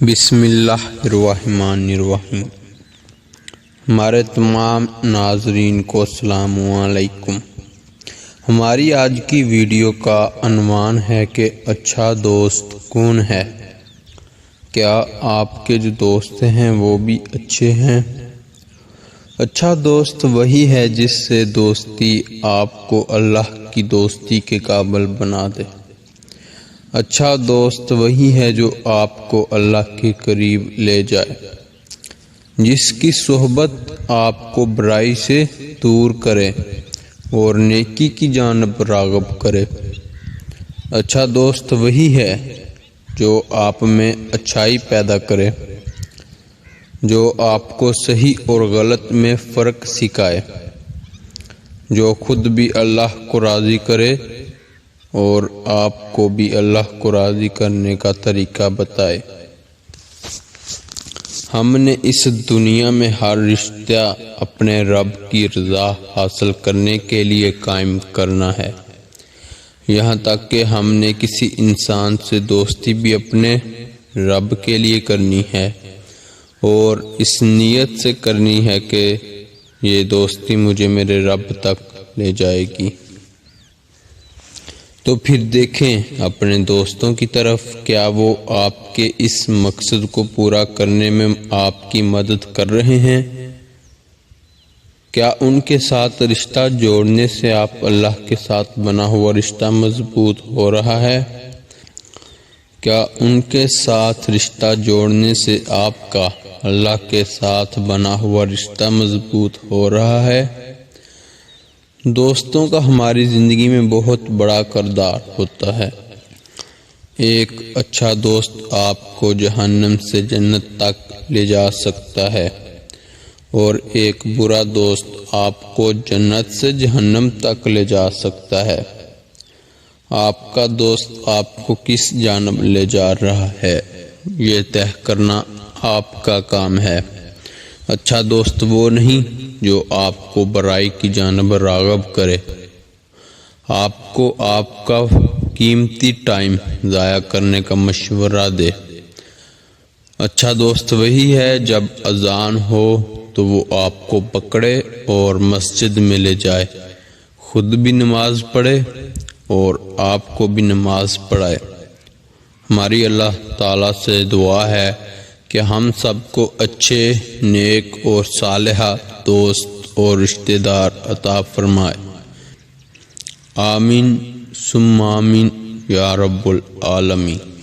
بسم اللہ الرحمن الرحیم۔ ہمارے تمام ناظرین کو السلام علیکم۔ ہماری آج کی ویڈیو کا عنوان ہے کہ اچھا دوست کون ہے؟ کیا آپ کے جو دوست ہیں وہ بھی اچھے ہیں؟ اچھا دوست وہی ہے جس سے دوستی آپ کو اللہ کی دوستی کے قابل بنا دے۔ اچھا دوست وہی ہے جو آپ کو اللہ کے قریب لے جائے، جس کی صحبت آپ کو برائی سے دور کرے اور نیکی کی جانب راغب کرے۔ اچھا دوست وہی ہے جو آپ میں اچھائی پیدا کرے، جو آپ کو صحیح اور غلط میں فرق سکھائے، جو خود بھی اللہ کو راضی کرے اور آپ کو بھی اللہ کو راضی کرنے کا طریقہ بتائے۔ ہم نے اس دنیا میں ہر رشتہ اپنے رب کی رضا حاصل کرنے کے لیے قائم کرنا ہے، یہاں تک کہ ہم نے کسی انسان سے دوستی بھی اپنے رب کے لیے کرنی ہے اور اس نیت سے کرنی ہے کہ یہ دوستی مجھے میرے رب تک لے جائے گی۔ تو پھر دیکھیں اپنے دوستوں کی طرف، کیا وہ آپ کے اس مقصد کو پورا کرنے میں آپ کی مدد کر رہے ہیں؟ کیا ان کے ساتھ رشتہ جوڑنے سے آپ اللہ کے ساتھ بنا ہوا رشتہ مضبوط ہو رہا ہے؟ کیا ان کے ساتھ رشتہ جوڑنے سے آپ کا اللہ کے ساتھ بنا ہوا رشتہ مضبوط ہو رہا ہے؟ دوستوں کا ہماری زندگی میں بہت بڑا کردار ہوتا ہے۔ ایک اچھا دوست آپ کو جہنم سے جنت تک لے جا سکتا ہے اور ایک برا دوست آپ کو جنت سے جہنم تک لے جا سکتا ہے۔ آپ کا دوست آپ کو کس جانب لے جا رہا ہے، یہ طے کرنا آپ کا کام ہے۔ اچھا دوست وہ نہیں جو آپ کو برائی کی جانب راغب کرے، آپ کو آپ کا قیمتی ٹائم ضائع کرنے کا مشورہ دے۔ اچھا دوست وہی ہے جب اذان ہو تو وہ آپ کو پکڑے اور مسجد میں لے جائے، خود بھی نماز پڑھے اور آپ کو بھی نماز پڑھائے۔ ہماری اللہ تعالیٰ سے دعا ہے کہ ہم سب کو اچھے، نیک اور صالحہ دوست اور رشتہ دار عطا فرمائے۔ آمین ثم آمین یا رب العالمین۔